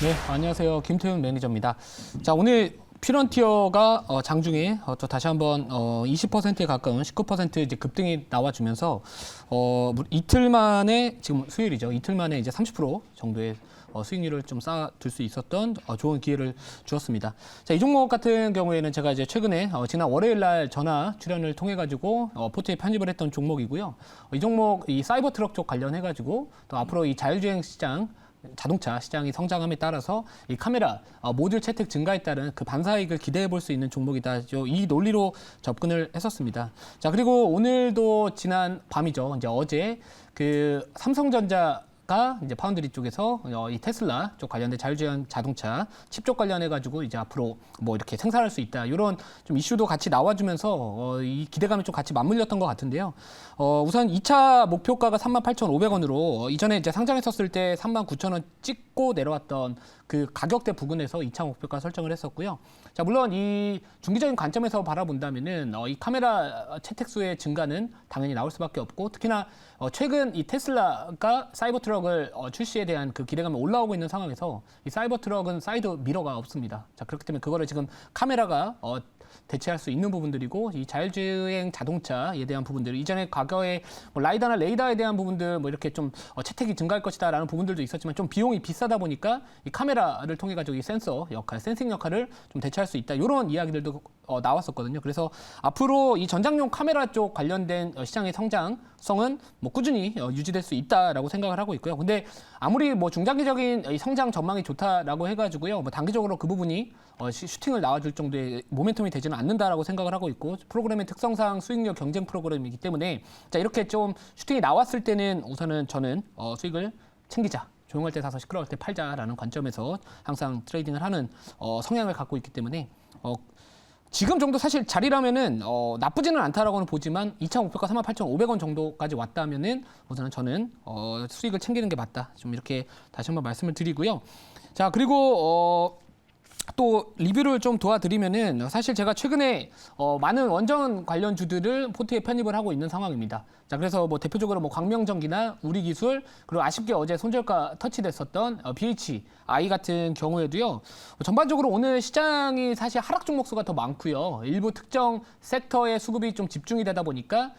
네, 안녕하세요. 김태훈 매니저입니다. 자, 오늘 피런티어가 장중에 또 다시 한번 20%에 가까운 19% 이제 급등이 나와주면서 이틀 만에 지금 수요일이죠. 이틀 만에 이제 30% 정도의 수익률을 좀 쌓아둘 수 있었던 좋은 기회를 주었습니다. 자, 이 종목 같은 경우에는 제가 이제 최근에 지난 월요일 날 전화 출연을 통해 가지고 포트에 편입을 했던 종목이고요. 이 종목 이 사이버 트럭 쪽 관련해 가지고 또 앞으로 이 자율주행 시장 자동차 시장이 성장함에 따라서 이 카메라 모듈 채택 증가에 따른 그 반사이익을 기대해 볼 수 있는 종목이다. 이 논리로 접근을 했었습니다. 자, 그리고 오늘도 지난 밤이죠. 이제 어제 그 삼성전자가 이제 파운드리 쪽에서 이 테슬라 쪽 관련된 자율주행 자동차 칩 쪽 관련해 가지고 이제 앞으로 뭐 이렇게 생산할 수 있다 이런 좀 이슈도 같이 나와주면서 이 기대감이 좀 같이 맞물렸던 것 같은데요. 우선 2차 목표가가 38,500원으로 이전에 이제 상장했었을 때 39,000원 찍고 내려왔던 그 가격대 부근에서 2차 목표가 설정을 했었고요. 자, 물론 이 중기적인 관점에서 바라본다면은 이 카메라 채택수의 증가는 당연히 나올 수밖에 없고, 특히나 최근 이 테슬라가 사이버 트럭을 출시에 대한 그 기대감이 올라오고 있는 상황에서 이 사이버 트럭은 사이드 미러가 없습니다. 자, 그렇기 때문에 그거를 지금 카메라가 대체할 수 있는 부분들이고, 이 자율주행 자동차에 대한 부분들, 이전에 과거에 뭐 라이다나 레이더에 대한 부분들 뭐 이렇게 좀 채택이 증가할 것이다라는 부분들도 있었지만 좀 비용이 비싸다 보니까 이 카메라를 통해 가지고 이 센서 역할, 센싱 역할을 좀 대체할 수 있다, 이런 이야기들도 나왔었거든요. 그래서 앞으로 이 전장용 카메라 쪽 관련된 시장의 성장성은 뭐 꾸준히 유지될 수 있다라고 생각을 하고 있고요. 근데 아무리 뭐 중장기적인 이 성장 전망이 좋다라고 해가지고요, 뭐 단기적으로 그 부분이 슈팅을 나와줄 정도의 모멘텀이 되지는 않는다라고 생각을 하고 있고, 프로그램의 특성상 수익률 경쟁 프로그램이기 때문에 자, 이렇게 좀 슈팅이 나왔을 때는 우선은 저는 수익을 챙기자, 조용할 때 사서 시끄러울 때 팔자라는 관점에서 항상 트레이딩을 하는 성향을 갖고 있기 때문에 지금 정도 사실 자리라면은 나쁘지는 않다라고는 보지만 2차 목표가 38,500원 정도까지 왔다면은 우선은 저는 수익을 챙기는 게 맞다, 좀 이렇게 다시 한번 말씀을 드리고요. 자, 그리고 또 리뷰를 좀 도와드리면은 사실 제가 최근에 많은 원전 관련주들을 포트에 편입을 하고 있는 상황입니다. 자, 그래서 뭐 대표적으로 뭐 광명전기나 우리기술, 그리고 아쉽게 어제 손절가 터치됐었던 BHI 같은 경우에도요, 전반적으로 오늘 시장이 사실 하락 종목수가 더 많고요. 일부 특정 섹터의 수급이 좀 집중이 되다 보니까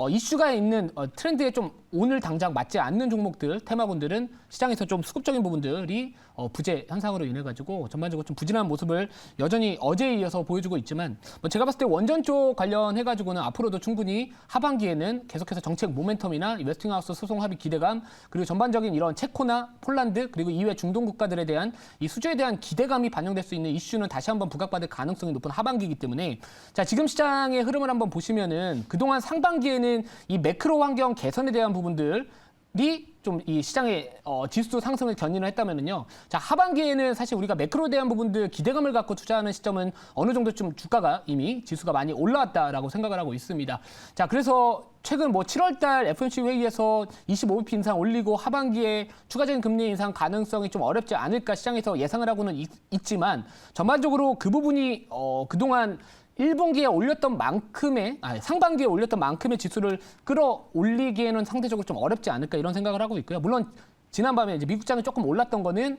이슈가 있는 트렌드에 좀 오늘 당장 맞지 않는 종목들, 테마군들은 시장에서 좀 수급적인 부분들이 부재 현상으로 인해 가지고 전반적으로 좀 부진한 모습을 여전히 어제에 이어서 보여주고 있지만, 뭐 제가 봤을 때 원전 쪽 관련해 가지고는 앞으로도 충분히 하반기에는 계속해서 정책 모멘텀이나 웨스팅하우스 소송 합의 기대감, 그리고 전반적인 이런 체코나 폴란드, 그리고 이외 중동 국가들에 대한 이 수주에 대한 기대감이 반영될 수 있는 이슈는 다시 한번 부각받을 가능성이 높은 하반기이기 때문에, 자, 지금 시장의 흐름을 한번 보시면은 그동안 상반기에는 이 매크로 환경 개선에 대한 부분들이 좀 이 시장의 지수 상승을 견인을 했다면은요, 자, 하반기에는 사실 우리가 매크로에 대한 부분들 기대감을 갖고 투자하는 시점은 어느 정도 좀 주가가 이미 지수가 많이 올라왔다라고 생각을 하고 있습니다. 자, 그래서 최근 뭐 7월달 FOMC 회의에서 25bp 인상 올리고 하반기에 추가적인 금리 인상 가능성이 좀 어렵지 않을까 시장에서 예상을 하고는 있지만, 전반적으로 그 부분이 그동안 1분기에 올렸던 만큼의, 상반기에 올렸던 만큼의 지수를 끌어올리기에는 상대적으로 좀 어렵지 않을까, 이런 생각을 하고 있고요. 물론 지난밤에 이제 미국장이 조금 올랐던 거는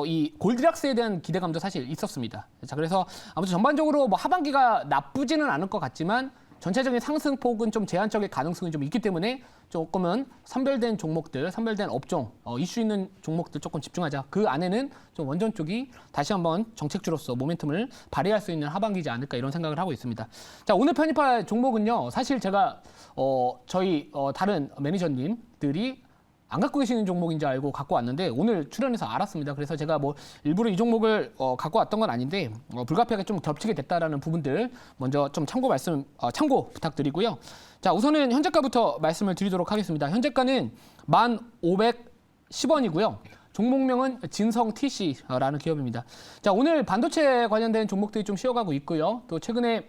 이 골드락스에 대한 기대감도 사실 있었습니다. 자, 그래서 아무튼 전반적으로 뭐 하반기가 나쁘지는 않을 것 같지만 전체적인 상승폭은 좀 제한적일 가능성이 좀 있기 때문에 조금은 선별된 종목들, 선별된 업종, 이슈 있는 종목들 조금 집중하자. 그 안에는 좀 원전 쪽이 다시 한번 정책주로서 모멘텀을 발휘할 수 있는 하반기지 않을까, 이런 생각을 하고 있습니다. 자, 오늘 편입할 종목은요, 사실 제가 저희 다른 매니저님들이 안 갖고 계시는 종목인 줄 알고 갖고 왔는데 오늘 출연해서 알았습니다. 그래서 제가 뭐 일부러 이 종목을 갖고 왔던 건 아닌데 불가피하게 좀 겹치게 됐다라는 부분들 먼저 좀 참고 부탁드리고요. 자, 우선은 현재가부터 말씀을 드리도록 하겠습니다. 현재가는 1,510원이고요. 종목명은 진성 TC라는 기업입니다. 자, 오늘 반도체 관련된 종목들이 좀 쉬어가고 있고요. 또 최근에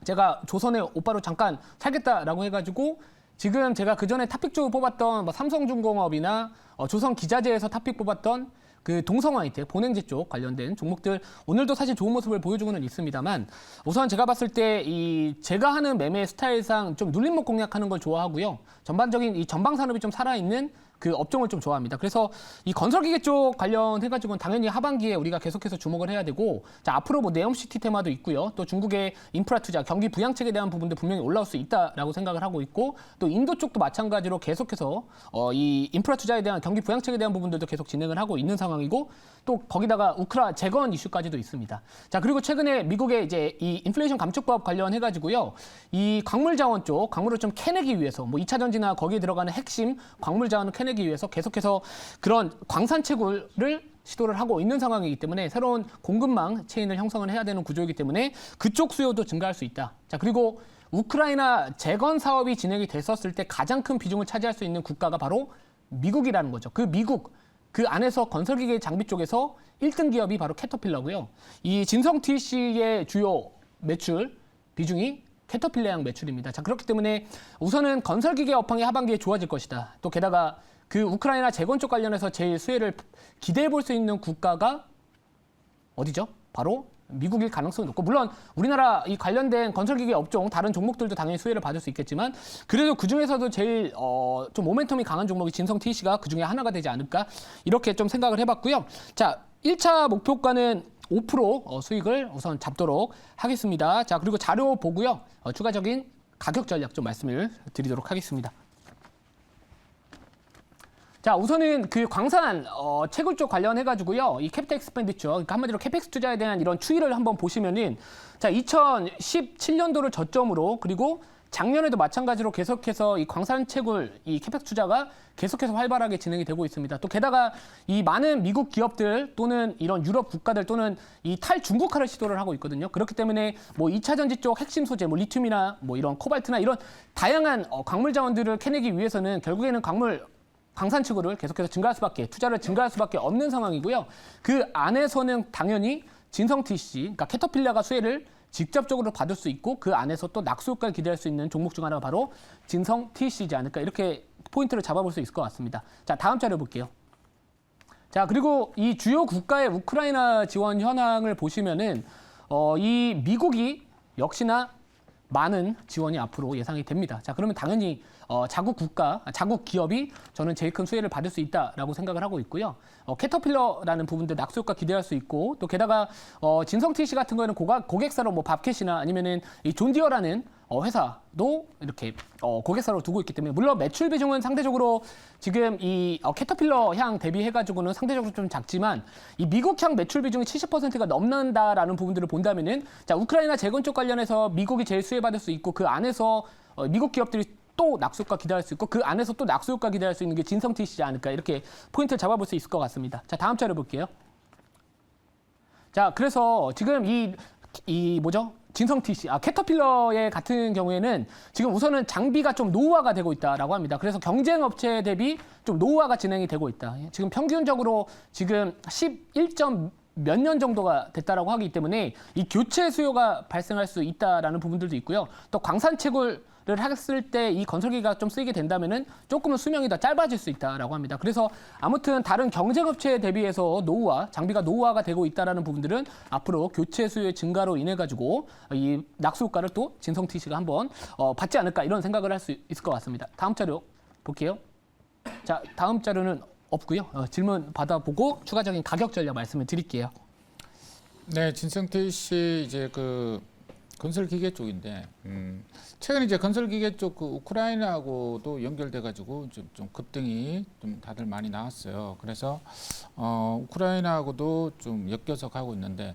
제가 조선의 오빠로 잠깐 살겠다라고 해가지고 지금 제가 그전에 탑픽주 뽑았던 뭐 삼성중공업이나 조선기자재에서 탑픽 뽑았던 그 동성화이텍, 본행지 쪽 관련된 종목들 오늘도 사실 좋은 모습을 보여주고는 있습니다만, 우선 제가 봤을 때 제가 하는 매매 스타일상 좀 눌림목 공략하는 걸 좋아하고요. 전반적인 이 전방산업이 좀 살아있는 그 업종을 좀 좋아합니다. 그래서 이 건설기계 쪽 관련해가지고는 당연히 하반기에 우리가 계속해서 주목을 해야 되고, 자, 앞으로 뭐 네옴시티 테마도 있고요. 또 중국의 인프라 투자, 경기 부양책에 대한 부분도 분명히 올라올 수 있다라고 생각을 하고 있고, 또 인도 쪽도 마찬가지로 계속해서 이 인프라 투자에 대한 경기 부양책에 대한 부분들도 계속 진행을 하고 있는 상황이고, 또 거기다가 우크라 재건 이슈까지도 있습니다. 자, 그리고 최근에 미국의 이제 이 인플레이션 감축법 관련해가지고요. 이 광물 자원 쪽, 광물을 좀 캐내기 위해서 뭐 2차 전지나 거기에 들어가는 핵심 광물 자원을 캐내기 위해서 계속해서 그런 광산 채굴을 시도를 하고 있는 상황이기 때문에 새로운 공급망 체인을 형성을 해야 되는 구조이기 때문에 그쪽 수요도 증가할 수 있다. 자, 그리고 우크라이나 재건 사업이 진행이 됐었을 때 가장 큰 비중을 차지할 수 있는 국가가 바로 미국이라는 거죠. 그 미국, 그 안에서 건설기계 장비 쪽에서 1등 기업이 바로 캐터필러고요. 이 진성 TC의 주요 매출 비중이 캐터필러양 매출입니다. 자, 그렇기 때문에 우선은 건설기계 업황이 하반기에 좋아질 것이다. 또 게다가 그 우크라이나 재건 쪽 관련해서 제일 수혜를 기대해 볼 수 있는 국가가 어디죠? 바로 미국일 가능성이 높고, 물론 우리나라 이 관련된 건설기계 업종 다른 종목들도 당연히 수혜를 받을 수 있겠지만, 그래도 그 중에서도 제일 좀 모멘텀이 강한 종목이 진성 TC가 그 중에 하나가 되지 않을까, 이렇게 좀 생각을 해봤고요. 자, 1차 목표가는 5% 수익을 우선 잡도록 하겠습니다. 자, 그리고 자료 보고요. 추가적인 가격 전략 좀 말씀을 드리도록 하겠습니다. 자, 우선은 그 광산 채굴 쪽 관련해가지고요. 이 캐피탈 익스펜디처, 그러니까 한마디로 캐펙스 투자에 대한 이런 추이를 한번 보시면은, 자, 2017년도를 저점으로, 그리고 작년에도 마찬가지로 계속해서 이 광산 채굴, 이 캐펙스 투자가 계속해서 활발하게 진행이 되고 있습니다. 또 게다가 이 많은 미국 기업들 또는 이런 유럽 국가들 또는 이 탈중국화를 시도를 하고 있거든요. 그렇기 때문에 뭐 2차 전지 쪽 핵심 소재, 뭐 리튬이나 뭐 이런 코발트나 이런 다양한 광물 자원들을 캐내기 위해서는 결국에는 광산 채굴을 계속해서 증가할 수밖에, 투자를 증가할 수밖에 없는 상황이고요. 그 안에서는 당연히 진성 TC, 그러니까 캐터필러가 수혜를 직접적으로 받을 수 있고, 그 안에서 또 낙수 효과를 기대할 수 있는 종목 중 하나가 바로 진성 TC이지 않을까, 이렇게 포인트를 잡아볼 수 있을 것 같습니다. 자, 다음 자료 볼게요. 자, 그리고 이 주요 국가의 우크라이나 지원 현황을 보시면은 이 미국이 역시나 많은 지원이 앞으로 예상이 됩니다. 자, 그러면 당연히 자국 국가, 자국 기업이 저는 제일 큰 수혜를 받을 수 있다라고 생각을 하고 있고요. 캐터필러라는 부분들 낙수 효과 기대할 수 있고, 또 게다가 진성 TC 같은 거에는 고객사로 뭐 밥캣이나 아니면은 이 존디어라는 회사도 이렇게 고객사로 두고 있기 때문에, 물론 매출 비중은 상대적으로 지금 이 캐터필러 향 대비해가지고는 상대적으로 좀 작지만, 이 미국향 매출 비중이 70%가 넘는다라는 부분들을 본다면은, 자, 우크라이나 재건 쪽 관련해서 미국이 제일 수혜받을 수 있고, 그 안에서 미국 기업들이 또 낙수효과 기대할 수 있고, 그 안에서 또 낙수효과 기대할 수 있는 게 진성 TC지 않을까, 이렇게 포인트를 잡아볼 수 있을 것 같습니다. 자, 다음 자료 볼게요. 자, 그래서 지금 이 뭐죠? 진성 TC, 캐터필러의 같은 경우에는 지금 우선은 장비가 좀 노후화가 되고 있다라고 합니다. 그래서 경쟁 업체 대비 좀 노후화가 진행이 되고 있다. 지금 평균적으로 지금 11점 몇 년 정도가 됐다라고 하기 때문에 이 교체 수요가 발생할 수 있다라는 부분들도 있고요. 또 광산 채굴을 했을 때 이 건설기가 좀 쓰이게 된다면은 조금은 수명이 더 짧아질 수 있다라고 합니다. 그래서 아무튼 다른 경쟁업체에 대비해서 장비가 노후화가 되고 있다라는 부분들은 앞으로 교체 수요의 증가로 인해 가지고 이 낙수 효과를 또 진성 TC가 한번 받지 않을까, 이런 생각을 할 수 있을 것 같습니다. 다음 자료 볼게요. 자, 다음 자료는 없고요. 질문 받아보고 추가적인 가격 전략 말씀을 드릴게요. 네, 진성 TC 이제 그 건설 기계 쪽인데, 최근에 이제 건설 기계 쪽 그 우크라이나하고도 연결돼 가지고 좀 급등이 좀 다들 많이 나왔어요. 그래서 우크라이나하고도 좀 엮여서 가고 있는데,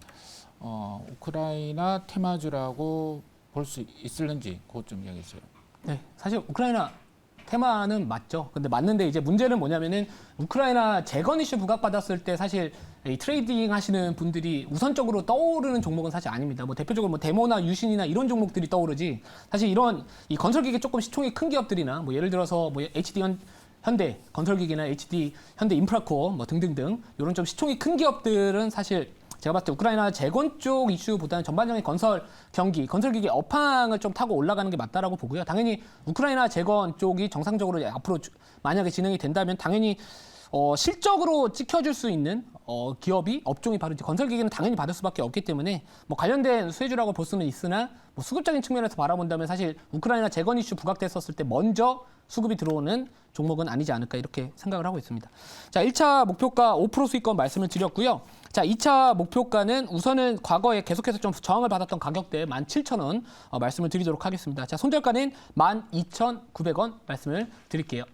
우크라이나 테마주라고 볼 수 있을는지 그것 좀 이야기해 주세요. 네, 사실 우크라이나 테마는 맞죠. 근데 맞는데 이제 문제는 뭐냐면은 우크라이나 재건 이슈 부각받았을 때 사실 이 트레이딩 하시는 분들이 우선적으로 떠오르는 종목은 사실 아닙니다. 뭐 대표적으로 뭐 데모나 유신이나 이런 종목들이 떠오르지, 사실 이런 이 건설기계 조금 시총이 큰 기업들이나 뭐 예를 들어서 뭐 HD 현대 건설기계나 HD 현대 인프라코어 뭐 등등등 이런 좀 시총이 큰 기업들은 사실 제가 봤을 때 우크라이나 재건 쪽 이슈보다는 전반적인 건설 경기, 건설기계 업황을 좀 타고 올라가는 게 맞다라고 보고요. 당연히 우크라이나 재건 쪽이 정상적으로 앞으로 만약에 진행이 된다면 당연히 실적으로 찍혀줄 수 있는 기업이 업종이 바로 이제 건설기계는 당연히 받을 수밖에 없기 때문에 뭐 관련된 수혜주라고 볼 수는 있으나 뭐 수급적인 측면에서 바라본다면 사실 우크라이나 재건 이슈 부각됐었을 때 먼저 수급이 들어오는 종목은 아니지 않을까 이렇게 생각을 하고 있습니다. 자, 1차 목표가 5% 수익권 말씀을 드렸고요. 자, 2차 목표가는 우선은 과거에 계속해서 좀 저항을 받았던 가격대 17,000원 말씀을 드리도록 하겠습니다. 자, 손절가는 12,900원 말씀을 드릴게요.